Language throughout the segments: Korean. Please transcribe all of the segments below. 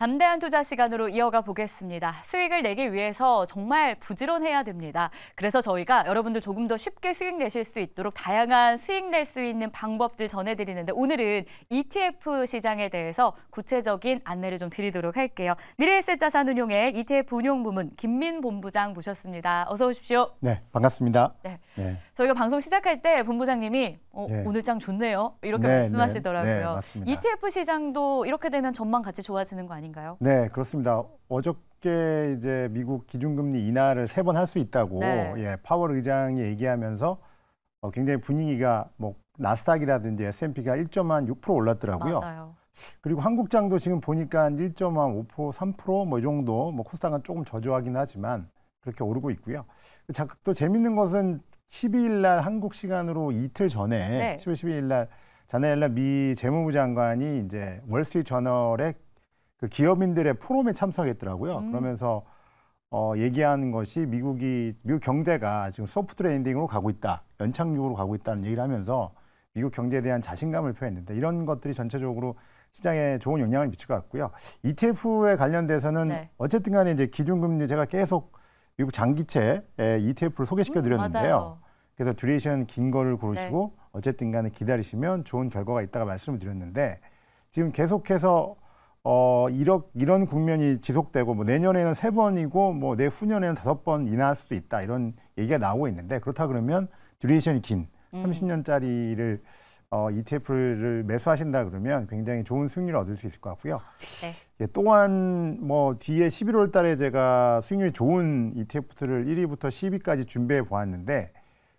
담대한 투자 시간으로 이어가 보겠습니다. 수익을 내기 위해서 정말 부지런해야 됩니다. 그래서 저희가 여러분들 조금 더 쉽게 수익 내실 수 있도록 다양한 수익 낼 수 있는 방법들 전해드리는데 오늘은 ETF 시장에 대해서 구체적인 안내를 좀 드리도록 할게요. 미래에셋자산운용의 ETF 운용 부문 김민 본부장 모셨습니다. 어서 오십시오. 네, 반갑습니다. 네. 네. 저희가 방송 시작할 때 본부장님이 오늘 장 좋네요. 이렇게 말씀하시더라고요. 네, 맞습니다. ETF 시장도 이렇게 되면 전망 같이 좋아지는 거 아닌가요? 네, 그렇습니다. 어저께 이제 미국 기준금리 인하를 3번 할 수 있다고 파월 의장이 얘기하면서 굉장히 분위기가 뭐 나스닥이라든지 S&P가 1.6% 올랐더라고요. 맞아요. 그리고 한국장도 지금 보니까 1.5%, 3% 뭐 이 정도, 뭐 코스닥은 조금 저조하긴 하지만 그렇게 오르고 있고요. 또 재밌는 것은 12일 날 한국 시간으로 이틀 전에 10월 12일 날 자네 옐런 미 재무부 장관이 이제 월스트리트 저널에 그 기업인들의 포럼에 참석했더라고요. 그러면서 얘기하는 것이 미국 경제가 지금 소프트 랜딩으로 가고 있다, 연착륙으로 가고 있다는 얘기를 하면서 미국 경제에 대한 자신감을 표했는데 이런 것들이 전체적으로 시장에 좋은 영향을 미칠 것 같고요. ETF에 관련돼서는 어쨌든 간에 이제 기준금리 제가 계속 미국 장기채 ETF를 소개시켜 드렸는데요. 그래서 듀레이션 긴 거를 고르시고 어쨌든 간에 기다리시면 좋은 결과가 있다가 말씀을 드렸는데 지금 계속해서 이런 국면이 지속되고 뭐 내년에는 3번이고 뭐 내후년에는 5번 인하할 수도 있다 이런 얘기가 나오고 있는데 그렇다 그러면 듀레이션이 긴 30년짜리를 ETF를 매수하신다 그러면 굉장히 좋은 수익률을 얻을 수 있을 것 같고요. 또한 뭐 뒤에 11월 달에 제가 수익률이 좋은 ETF들을 1위부터 10위까지 준비해 보았는데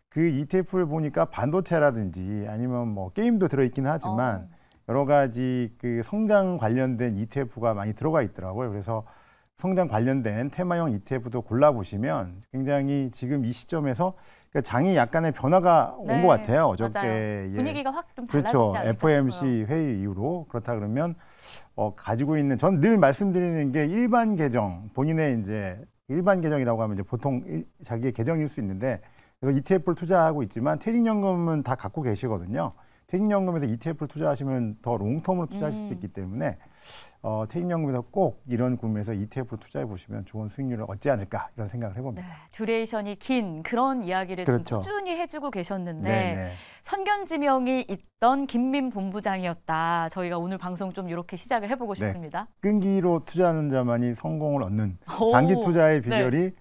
그 ETF를 보니까 반도체라든지 아니면 뭐 게임도 들어있긴 하지만 여러 가지 그 성장 관련된 ETF가 많이 들어가 있더라고요. 그래서 성장 관련된 테마형 ETF도 골라보시면 굉장히 지금 이 시점에서 장이 약간의 변화가 온 것 같아요. 어저께 분위기가 확 좀 달라지지 그렇죠. 않을까 FOMC 싶어요. 회의 이후로 그렇다 그러면 가지고 있는 전 늘 말씀드리는 게 일반 계정 본인의 이제 일반 계정이라고 하면 이제 보통 자기의 계정일 수 있는데 그래서 ETF를 투자하고 있지만 퇴직연금은 다 갖고 계시거든요. 퇴직연금에서 ETF를 투자하시면 더 롱텀으로 투자하실 수 있기 때문에 퇴직연금에서 꼭 이런 구매에서 ETF를 투자해 보시면 좋은 수익률을 얻지 않을까 이런 생각을 해봅니다. 듀레이션이 긴 그런 이야기를 좀 꾸준히 해주고 계셨는데 선견지명이 있던 김민 본부장이었다. 저희가 오늘 방송 좀 이렇게 시작을 해보고 싶습니다. 끈기로 투자하는 자만이 성공을 얻는 장기 투자의 비결이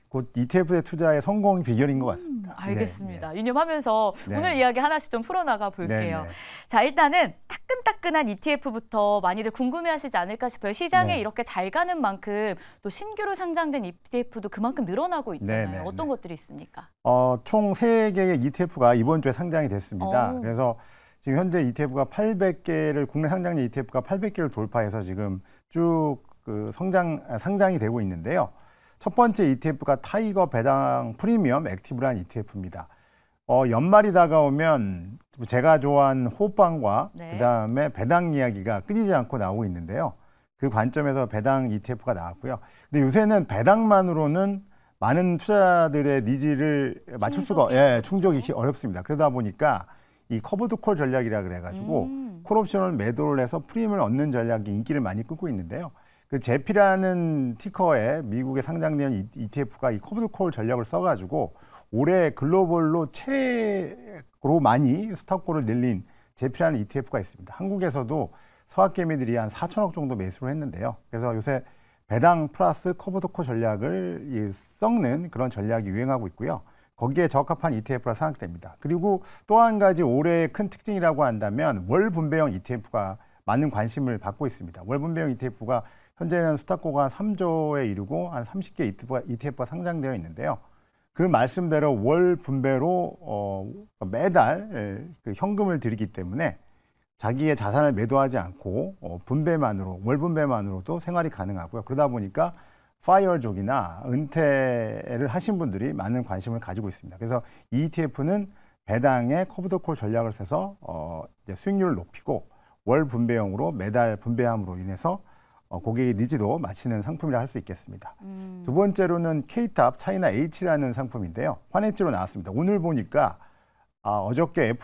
곧 ETF의 투자의 성공 비결인 것 같습니다. 알겠습니다. 유념하면서 오늘 이야기 하나씩 좀 풀어나가 볼게요. 자, 일단은 따끈따끈한 ETF부터 많이들 궁금해하시지 않을까 싶어요. 시장에 이렇게 잘 가는 만큼 또 신규로 상장된 ETF도 그만큼 늘어나고 있잖아요. 어떤 것들이 있습니까? 총 3개의 ETF가 이번 주에 상장이 됐습니다. 그래서 지금 현재 ETF가 800개를 국내 상장된 ETF가 800개를 돌파해서 지금 쭉 그 상장이 되고 있는데요. 첫 번째 ETF가 타이거 배당 프리미엄 액티브라는 ETF입니다. 연말이 다가오면 제가 좋아하는 호빵과 그다음에 배당 이야기가 끊이지 않고 나오고 있는데요. 그 관점에서 배당 ETF가 나왔고요. 근데 요새는 배당만으로는 많은 투자들의 니즈를 맞출 수가 충족이 어렵습니다. 그러다 보니까 이 커버드 콜 전략이라 그래가지고 콜옵션을 매도를 해서 프리미엄을 얻는 전략이 인기를 많이 끌고 있는데요. 그 제피라는 티커에 미국에 상장된 ETF가 이 커브드 콜 전략을 써가지고 올해 글로벌로 최고로 많이 스탁골을 늘린 제피라는 ETF가 있습니다. 한국에서도 서학개미들이 한 4천억 정도 매수를 했는데요. 그래서 요새 배당 플러스 커브드 콜 전략을 섞는 그런 전략이 유행하고 있고요. 거기에 적합한 ETF라 생각됩니다. 그리고 또 한 가지 올해의 큰 특징이라고 한다면 월 분배형 ETF가 많은 관심을 받고 있습니다. 월 분배형 ETF가 현재는 수탁고가 한 3조에 이르고 한 30개 ETF가 상장되어 있는데요. 그 말씀대로 월 분배로 매달 그 현금을 드리기 때문에 자기의 자산을 매도하지 않고 월 분배만으로도 생활이 가능하고요. 그러다 보니까 파이어족이나 은퇴를 하신 분들이 많은 관심을 가지고 있습니다. 그래서 이 ETF는 배당의 커브드콜 전략을 써서 이제 수익률을 높이고 월 분배형으로 매달 분배함으로 인해서 고객의 니즈도 맞추는 상품이라 할 수 있겠습니다. 두 번째로는 K탑 차이나 H라는 상품인데요. 환해지로 나왔습니다. 오늘 보니까 어저께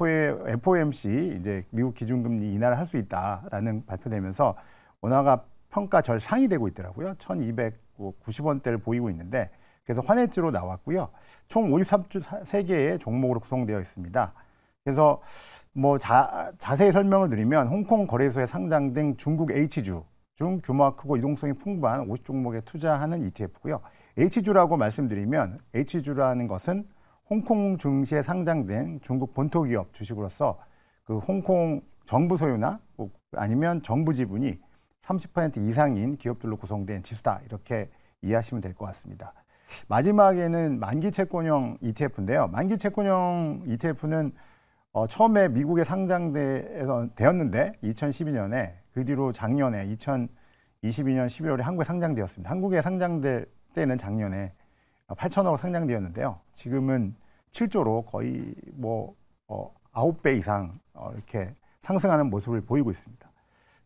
FOMC 이제 미국 기준금리 인하를 할 수 있다라는 발표되면서 원화가 평가 절상이 되고 있더라고요. 1,290원대를 보이고 있는데 그래서 환해지로 나왔고요. 총 53개의 종목으로 구성되어 있습니다. 그래서 뭐 자세히 설명을 드리면 홍콩 거래소에 상장된 중국 H주 중 규모가 크고 이동성이 풍부한 50종목에 투자하는 ETF고요. H주라고 말씀드리면 H주라는 것은 홍콩 증시에 상장된 중국 본토 기업 주식으로서 그 홍콩 정부 소유나 아니면 정부 지분이 30% 이상인 기업들로 구성된 지수다. 이렇게 이해하시면 될 것 같습니다. 마지막에는 만기 채권형 ETF인데요. 만기 채권형 ETF는 처음에 미국에 상장되었는데 2012년에 그 뒤로 작년에 2022년 11월에 한국에 상장되었습니다. 한국에 상장될 때는 작년에 8천억 상장되었는데요. 지금은 7조로 거의 9배 이상 이렇게 상승하는 모습을 보이고 있습니다.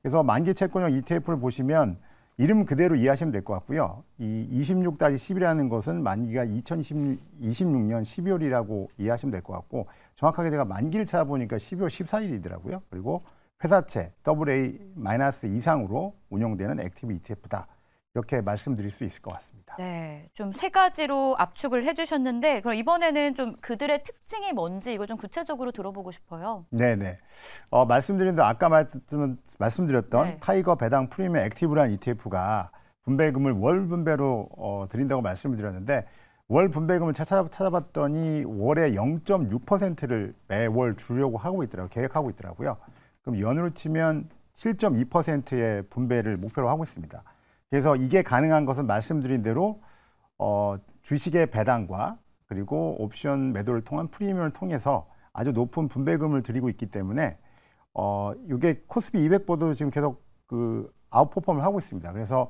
그래서 만기 채권형 ETF를 보시면 이름 그대로 이해하시면 될 것 같고요. 이 26-10이라는 것은 만기가 2026년 12월이라고 이해하시면 될 것 같고 정확하게 제가 만기를 찾아보니까 12월 14일이더라고요. 그리고 회사채 AA- 이상으로 운영되는 액티브 ETF다. 이렇게 말씀드릴 수 있을 것 같습니다. 네, 좀 세 가지로 압축을 해주셨는데 그럼 이번에는 좀 그들의 특징이 뭔지 이거 좀 구체적으로 들어보고 싶어요. 네네. 말씀드린 대로 아까 말씀드렸던 네. 타이거 배당 프리미엄 액티브라는 ETF가 분배금을 월 분배로 드린다고 말씀을 드렸는데 월 분배금을 찾아봤더니 월에 0.6%를 매월 주려고 하고 있더라고요. 계획하고 있더라고요. 그럼 연으로 치면 7.2%의 분배를 목표로 하고 있습니다. 그래서 이게 가능한 것은 말씀드린 대로 주식의 배당과 그리고 옵션 매도를 통한 프리미엄을 통해서 아주 높은 분배금을 드리고 있기 때문에 이게 코스피 200보도 지금 계속 그 아웃퍼폼을 하고 있습니다. 그래서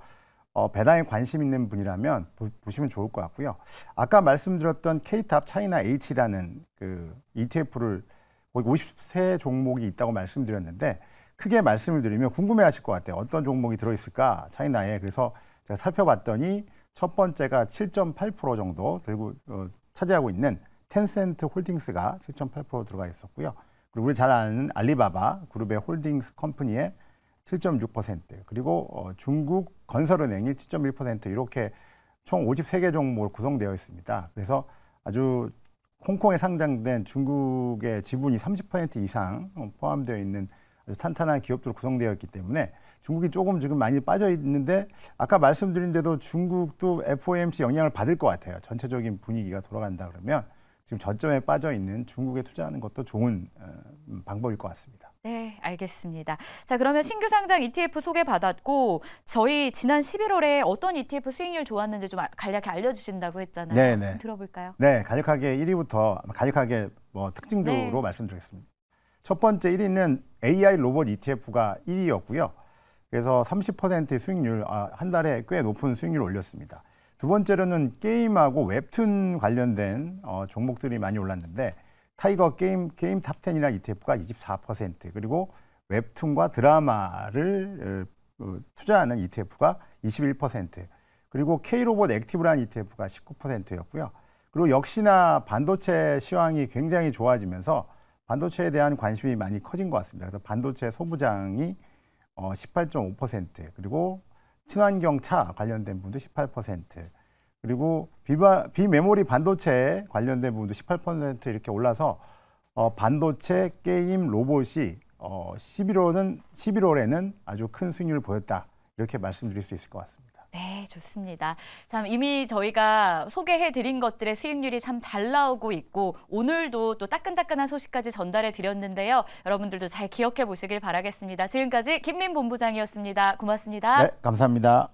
배당에 관심 있는 분이라면 보시면 좋을 것 같고요. 아까 말씀드렸던 K탑 차이나 H라는 그 ETF를 거기 53 종목이 있다고 말씀드렸는데 크게 말씀을 드리면 궁금해하실 것 같아요. 어떤 종목이 들어있을까 차이나에. 그래서 제가 살펴봤더니 첫 번째가 7.8% 정도 차지하고 있는 텐센트 홀딩스가 7.8% 들어가 있었고요. 그리고 우리 잘 아는 알리바바 그룹의 홀딩스 컴퍼니의 7.6%, 그리고 중국 건설은행이 7.1% 이렇게 총 53개 종목으로 구성되어 있습니다. 그래서 아주 홍콩에 상장된 중국의 지분이 30% 이상 포함되어 있는 아주 탄탄한 기업들로 구성되어 있기 때문에 중국이 조금 지금 많이 빠져 있는데 아까 말씀드린 대로 중국도 FOMC 영향을 받을 것 같아요. 전체적인 분위기가 돌아간다 그러면 지금 저점에 빠져 있는 중국에 투자하는 것도 좋은 방법일 것 같습니다. 네, 알겠습니다. 자, 그러면 신규 상장 ETF 소개받았고 저희 지난 11월에 어떤 ETF 수익률 좋았는지 좀 간략히 알려주신다고 했잖아요. 네네. 들어볼까요? 네, 간략하게 1위부터 간략하게 특징적으로 네. 말씀드리겠습니다. 첫 번째 1위는 AI 로봇 ETF가 1위였고요. 그래서 30% 수익률, 한 달에 꽤 높은 수익률을 올렸습니다. 두 번째로는 게임하고 웹툰 관련된 종목들이 많이 올랐는데 타이거 게임 탑10이라는 ETF가 24%, 그리고 웹툰과 드라마를 투자하는 ETF가 21%, 그리고 K로봇 액티브라는 ETF가 19%였고요. 그리고 역시나 반도체 시황이 굉장히 좋아지면서 반도체에 대한 관심이 많이 커진 것 같습니다. 그래서 반도체 소부장이 18.5%, 그리고 친환경 차 관련된 부분도 18%, 그리고 비메모리 반도체 관련된 부분도 18% 이렇게 올라서 반도체 게임 로봇이 11월에는 아주 큰 수익률을 보였다. 이렇게 말씀드릴 수 있을 것 같습니다. 네, 좋습니다. 참 이미 저희가 소개해드린 것들의 수익률이 참 잘 나오고 있고 오늘도 또 따끈따끈한 소식까지 전달해 드렸는데요. 여러분들도 잘 기억해 보시길 바라겠습니다. 지금까지 김민 본부장이었습니다. 고맙습니다. 네, 감사합니다.